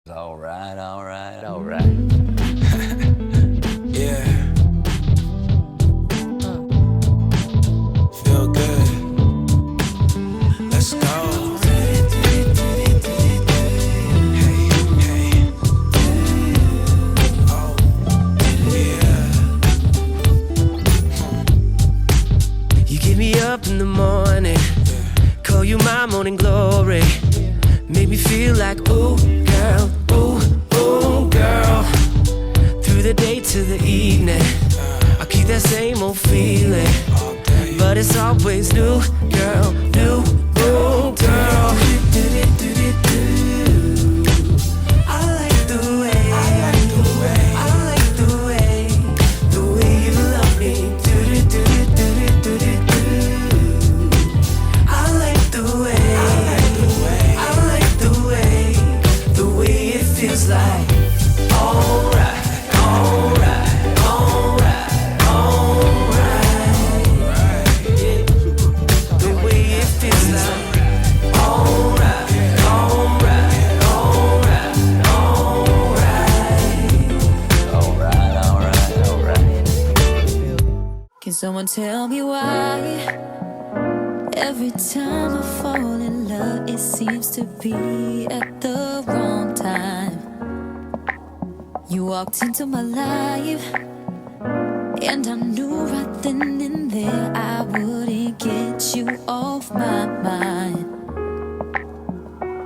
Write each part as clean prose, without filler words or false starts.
Alright, alright, alright. Yeah. Feel good. Let's go. Hey, hey. Oh, yeah. You get me up in the morning, call you my morning glory. Make me feel like, ooh, girl, ooh, ooh, girl. Through the day to the evening, I keep that same old feeling, but it's always new, girl, new, ooh, girl. I like the way, I like the way you love me. I like the way, the way it feels like. Alright, alright, alright, alright. Yeah. The way it feels like. Alright, alright, alright, alright. Alright, alright. Can someone tell me why? Every time I fall in love, it seems to be at the wrong time. You walked into my life, and I knew right then and there I wouldn't get you off my mind.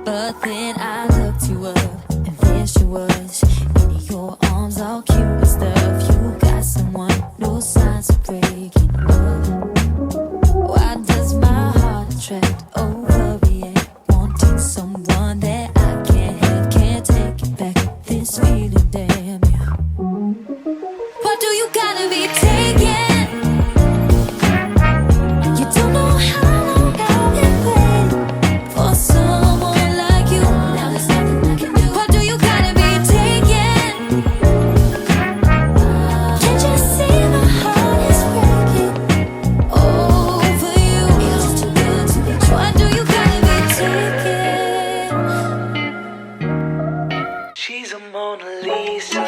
But then I looked you up, and there she was, in your arms all cute and stuff. You got someone, no signs of breaking up. Why does my heart attract, overreact, wanting someone that I can't have, can't take it back, this feeling, damn yeah. Why do you gotta be taken? You don't know how long I've been waiting for someone like you. Now there's nothing I can do. Why do you gotta be taken? Can't you see my heart is breaking over you? It's too good to be true. Why do you gotta be taken? She's a Mona Lisa.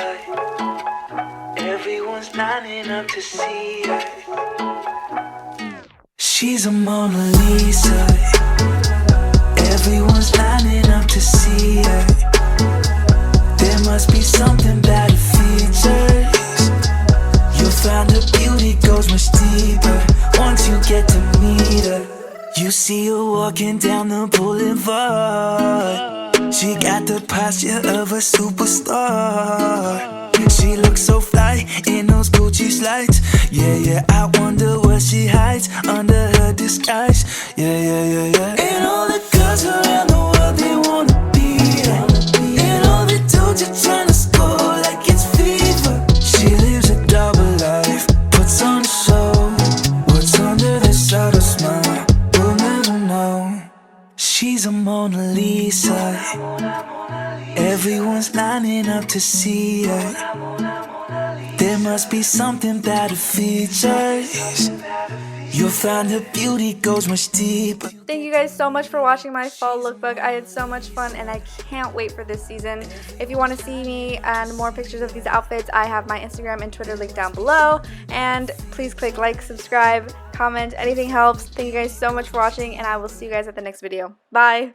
Everyone's lining up to see her. She's a Mona Lisa. Everyone's lining up to see her. There must be something about her features. You'll find her beauty goes much deeper once you get to meet her. You see her walking down the boulevard. She got the posture of a superstar. She looks so fly in those Gucci slides. Yeah, yeah, I wonder what she hides under her disguise. Yeah, yeah, yeah, yeah. And all the girls around the world, they wanna be her. And all the dudes are trying to score like it's fever. She lives a double life, puts on a show. What's under this subtle smile, we'll never know. She's a Mona Lisa. Everyone's lining up to see her. There must be something about her features. You'll find her beauty goes much deeper. Thank you guys so much for watching my fall lookbook. I had so much fun and I can't wait for this season. If you want to see me and more pictures of these outfits, I have my Instagram and Twitter linked down below. And please click like, subscribe, comment, anything helps. Thank you guys so much for watching and I will see you guys at the next video. Bye!